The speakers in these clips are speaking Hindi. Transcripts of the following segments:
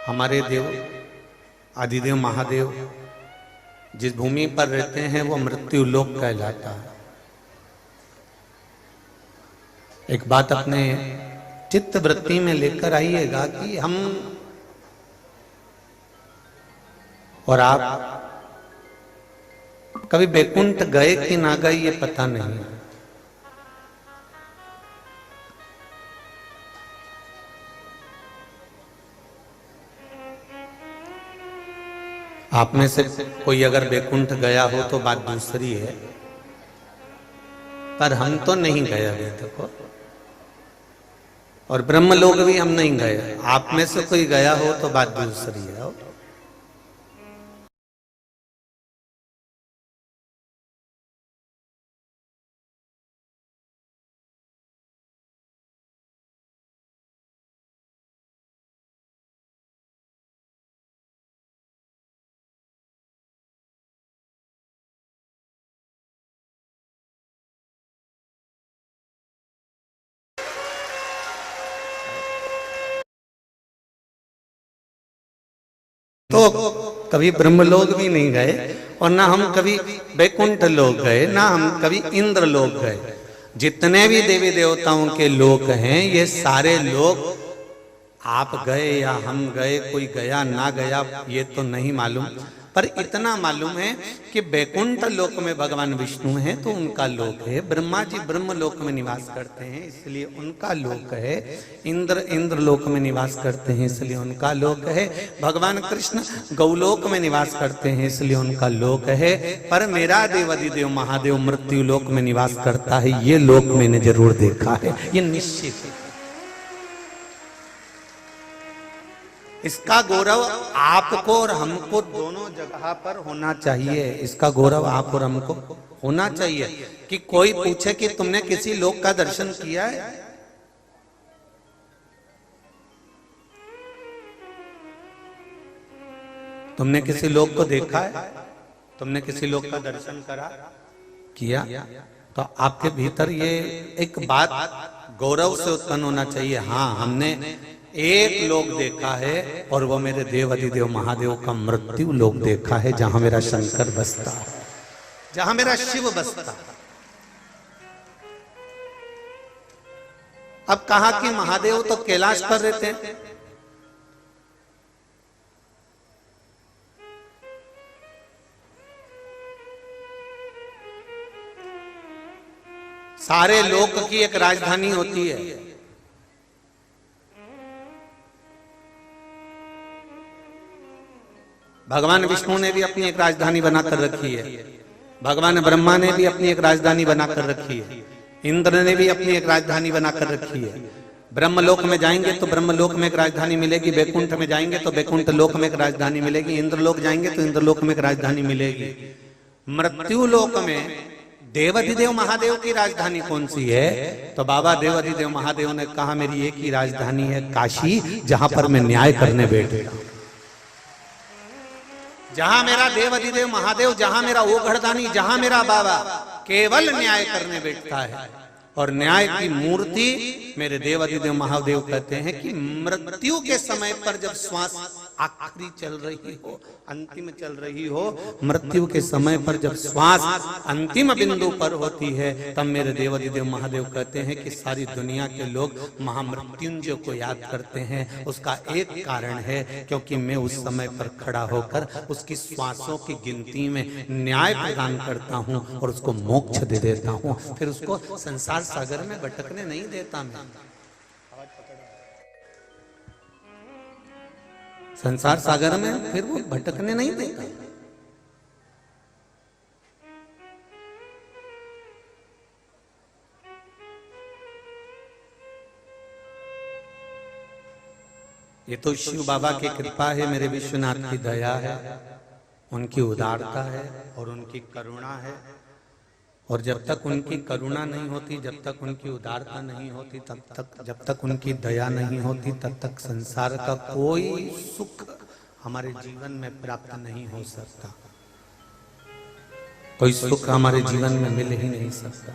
हमारे देव आदिदेव महादेव जिस भूमि पर रहते हैं वो मृत्यु लोक कहलाता है। एक बात अपने चित्त वृत्ति में लेकर आइएगा कि हम और आप कभी बैकुंठ गए कि ना गए ये पता नहीं। आप में से कोई अगर बैकुंठ गया हो तो बात दूसरी है, पर हम तो नहीं गए अभी तक, और ब्रह्मलोक भी हम नहीं गए। आप में से कोई गया हो तो बात दूसरी है। तो कभी ब्रह्मलोक भी नहीं गए और ना हम कभी बैकुंठ लोक गए, ना हम कभी इंद्र लोक गए। जितने भी देवी देवताओं के लोक हैं ये सारे लोग आप गए या हम गए, कोई गया ना गया ये तो नहीं मालूम, पर इतना मालूम है कि बैकुंठ लोक में भगवान विष्णु हैं तो उनका लोक है। ब्रह्मा जी ब्रह्म लोक में निवास करते हैं इसलिए उनका लोक है। इंद्र लोक में निवास करते हैं इसलिए उनका लोक है। भगवान कृष्ण गौलोक में निवास करते हैं इसलिए उनका लोक है। पर मेरा देव अधिदेव महादेव मृत्यु लोक में निवास करता है, ये लोक मैंने जरूर देखा है, ये निश्चित है। इसका गौरव आपको और हमको दोनों जगह पर होना चाहिए। इसका गौरव आप और हमको होना चाहिए कि कोई पूछे कि तुमने किसी लोक का दर्शन किया है? तुमने किसी लोक को देखा है? तुमने किसी लोक का दर्शन करा किया? तो आपके भीतर ये एक बात गौरव से उत्पन्न होना चाहिए, हाँ हमने एक लोक देखा है और वो मेरे देव अधिदेव महादेव का मृत्यु लोक देखा है, जहां मेरा शंकर बसता है, जहां मेरा शिव बसता है। अब कहा कि महादेव तो कैलाश पर रहते हैं, सारे लोक की एक राजधानी होती है। भगवान विष्णु ने भी अपनी एक राजधानी बनाकर रखी है, भगवान ब्रह्मा ने भी अपनी एक राजधानी बनाकर रखी है, इंद्र ने भी अपनी एक राजधानी बनाकर रखी है। ब्रह्मलोक में जाएंगे तो ब्रह्मलोक में एक राजधानी मिलेगी, बैकुंठ में जाएंगे तो बैकुंठ लोक में एक राजधानी मिलेगी, इंद्रलोक जाएंगे तो इंद्रलोक में एक राजधानी मिलेगी। मृत्यु लोक में देवाधिदेव महादेव की राजधानी कौन सी है? तो बाबा देवाधिदेव महादेव ने कहा मेरी एक ही राजधानी है काशी, जहां पर मैं न्याय करने बैठेगा। जहां मेरा देव अधिदेव महादेव, जहां मेरा वो घरदानी, जहां मेरा बाबा केवल न्याय करने बैठता है। और न्याय की मूर्ति मेरे देव अधिदेव महादेव कहते हैं कि मृत्यु के समय पर जब श्वास आखिरी चल रही हो, अंतिम चल रही हो, मृत्यु के समय पर जब श्वास अंतिम बिंदु पर होती है, तब मेरे देव अधिदेव महादेव कहते हैं कि सारी दुनिया के लोग महामृत्युंजय को याद करते हैं। उसका एक कारण है क्योंकि मैं उस समय पर खड़ा होकर उसकी श्वासों की गिनती में न्याय प्रदान करता हूं और उसको मोक्ष दे देता हूं, फिर उसको संसार सागर में भटकने नहीं देता। मैं संसार सागर में फिर वो भटकने नहीं देता। ये तो शिव बाबा की कृपा है, मेरे विश्वनाथ की दया है, उनकी उदारता है और उनकी करुणा है। और जब तक उनकी करुणा नहीं होती, जब तक उनकी उदारता नहीं होती, तब तक जब तक उनकी दया नहीं होती, तब तक संसार का कोई सुख हमारे जीवन में प्राप्त नहीं हो सकता, कोई सुख हमारे जीवन में मिल ही नहीं सकता।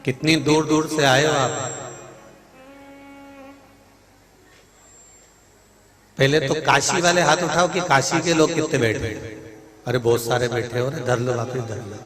कितनी दूर दूर से आए हो आप, पहले तो काशी वाले हाथ उठाओ कि काशी के लोग कितने बैठे। अरे बहुत सारे बैठे हो, धर लो वापिस धर लो।